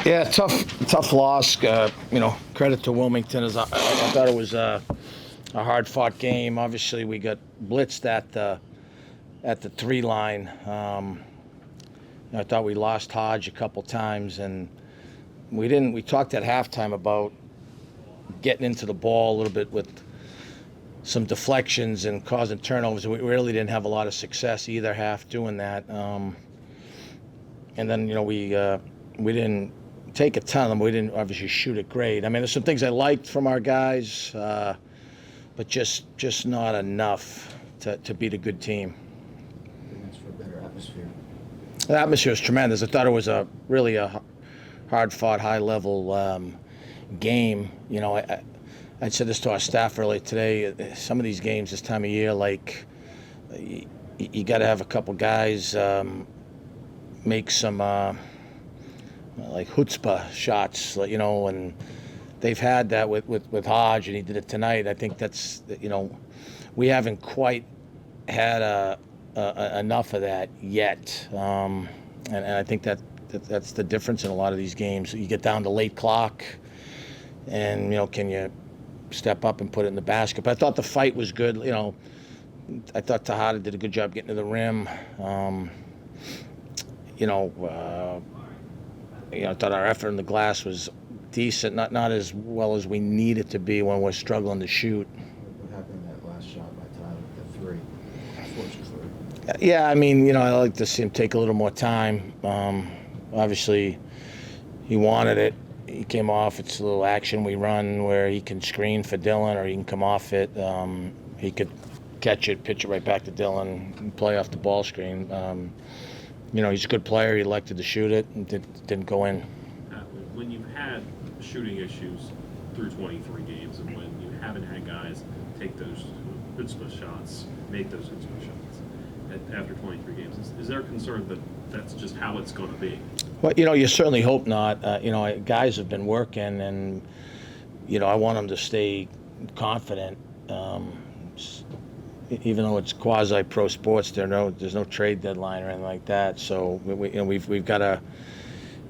Yeah, tough loss. Credit to Wilmington. I thought it was a hard-fought game. Obviously, we got blitzed at the three line. I thought we lost Hodge a couple times, and we didn't. We talked at halftime about getting into the ball a little bit with some deflections and causing turnovers. We really didn't have a lot of success either half doing that. And then we didn't take a ton of them. We didn't obviously shoot it great. I mean, there's some things I liked from our guys, but just not enough to beat a good team. That's for a better atmosphere. The atmosphere was tremendous. I thought it was really a hard-fought, high-level game. I said this to our staff earlier today. Some of these games this time of year, like you got to have a couple guys make some like chutzpah shots, and they've had that with Hodge, and he did it tonight. I think that's we haven't quite had enough of that yet, and I think that's the difference in a lot of these games. You get down to late clock, and can you step up and put it in the basket? But I thought the fight was good. I thought Tejada did a good job getting to the rim. I thought our effort in the glass was decent, not as well as we need it to be when we're struggling to shoot. What happened in that last shot by Tyler, the three? Unfortunately. Yeah, I mean, I like to see him take a little more time. Obviously, he wanted it. He came off. It's a little action we run where he can screen for Dylan, or he can come off it. He could catch it, pitch it right back to Dylan, and play off the ball screen. He's a good player. He elected to shoot it and didn't go in. When you've had shooting issues through 23 games, and when you haven't had guys take those chutzpah shots, make those chutzpah shots after 23 games, is there a concern that that's just how it's going to be? Well, you certainly hope not. Guys have been working, and I want them to stay confident. Even though it's quasi-pro sports, there's no trade deadline or anything like that. So we've got to,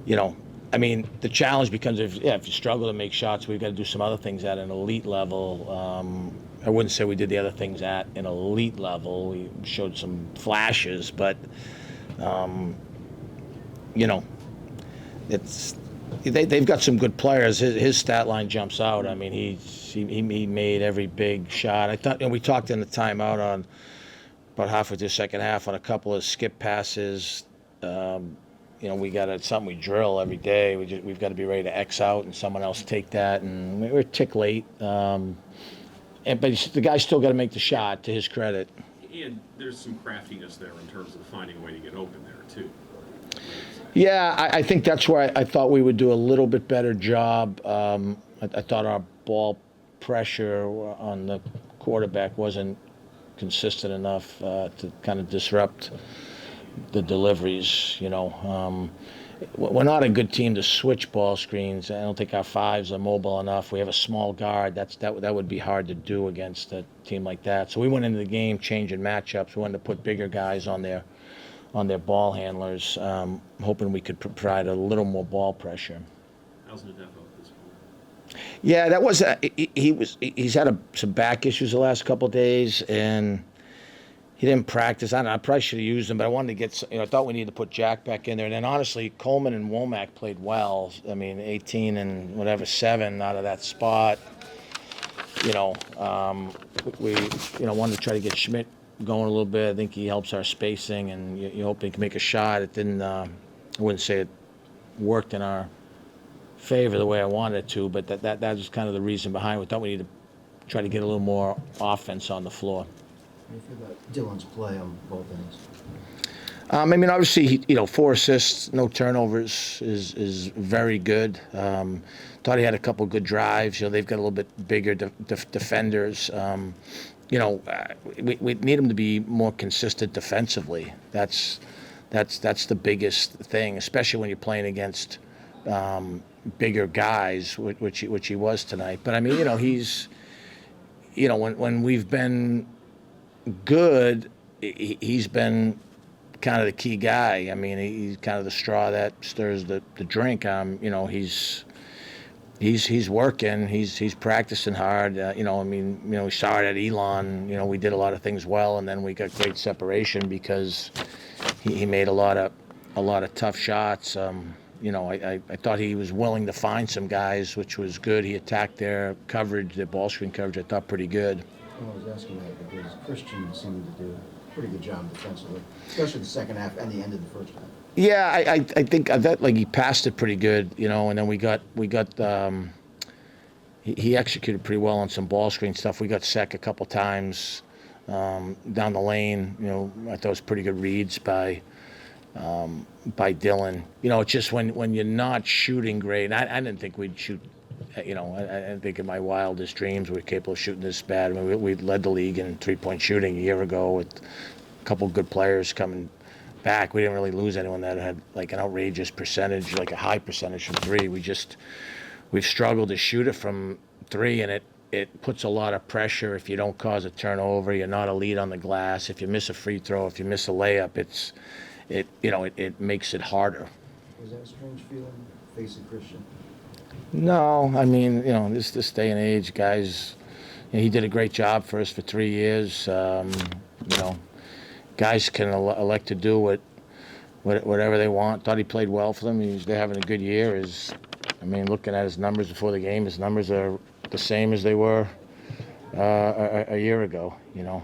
the challenge becomes if you struggle to make shots, we've got to do some other things at an elite level. I wouldn't say we did the other things at an elite level. We showed some flashes, but they've got some good players. His stat line jumps out. I mean, he made every big shot. I thought, we talked in the timeout on about halfway through the second half on a couple of skip passes. We got something we drill every day. We've got to be ready to X out and someone else take that. And we're a tick late. But the guy's still got to make the shot, to his credit. And there's some craftiness there in terms of finding a way to get open there, too. Yeah, I think that's where I thought we would do a little bit better job. I thought our ball pressure on the quarterback wasn't consistent enough to kind of disrupt the deliveries. We're not a good team to switch ball screens. I don't think our fives are mobile enough. We have a small guard. That would be hard to do against a team like that. So we went into the game changing matchups. We wanted to put bigger guys on their ball handlers, hoping we could provide a little more ball pressure. How's Nadefo at this point? Yeah, that was he's had some back issues the last couple of days, and he didn't practice. I probably should have used him, but I wanted to get. I thought we needed to put Jack back in there. And then honestly, Coleman and Womack played well. I mean, 18 and 7 out of that spot. We wanted to try to get Schmidt going a little bit. I think he helps our spacing, and you hope he can make a shot. It didn't. I wouldn't say it worked in our favor the way I wanted it to, but that was kind of the reason behind it. We thought we needed to try to get a little more offense on the floor. How do you feel about Dylan's play on both ends? Obviously, 4 assists, no turnovers is very good. Thought he had a couple good drives. They've got a little bit bigger defenders. We need him to be more consistent defensively. That's the biggest thing, especially when you're playing against bigger guys, which he was tonight. But he's, when we've been good, he's been kind of the key guy. I mean, he's kind of the straw that stirs the drink. You know, he's working. He's practicing hard. You know, I mean, you know, we saw it at Elon. You know, we did a lot of things well, and then we got great separation because he made a lot of tough shots. You know, I thought he was willing to find some guys, which was good. He attacked their coverage, their ball screen coverage. I thought pretty good. Well, I was asking that because Christian seemed to do a pretty good job defensively, especially the second half and the end of the first half. Yeah, I think that like he passed it pretty good, you know, and then we got he executed pretty well on some ball screen stuff. We got Sec a couple times down the lane. You know, I thought it was pretty good reads by Dylan. You know, it's just when you're not shooting great. I didn't think we'd shoot. You know, I didn't think in my wildest dreams we were capable of shooting this bad. I mean, we led the league in three-point shooting a year ago with a couple good players coming back. We didn't really lose anyone that had like an outrageous percentage, like a high percentage from three. We've struggled to shoot it from three, and it puts a lot of pressure if you don't cause a turnover. You're not a lead on the glass. If you miss a free throw, if you miss a layup, it makes it harder. Was that a strange feeling facing Christian? No, I mean, you know, this day and age, guys, you know, he did a great job for us for 3 years. You know, guys can elect to do whatever they want. Thought he played well for them. They're having a good year. I mean, looking at his numbers before the game, his numbers are the same as they were a year ago. You know.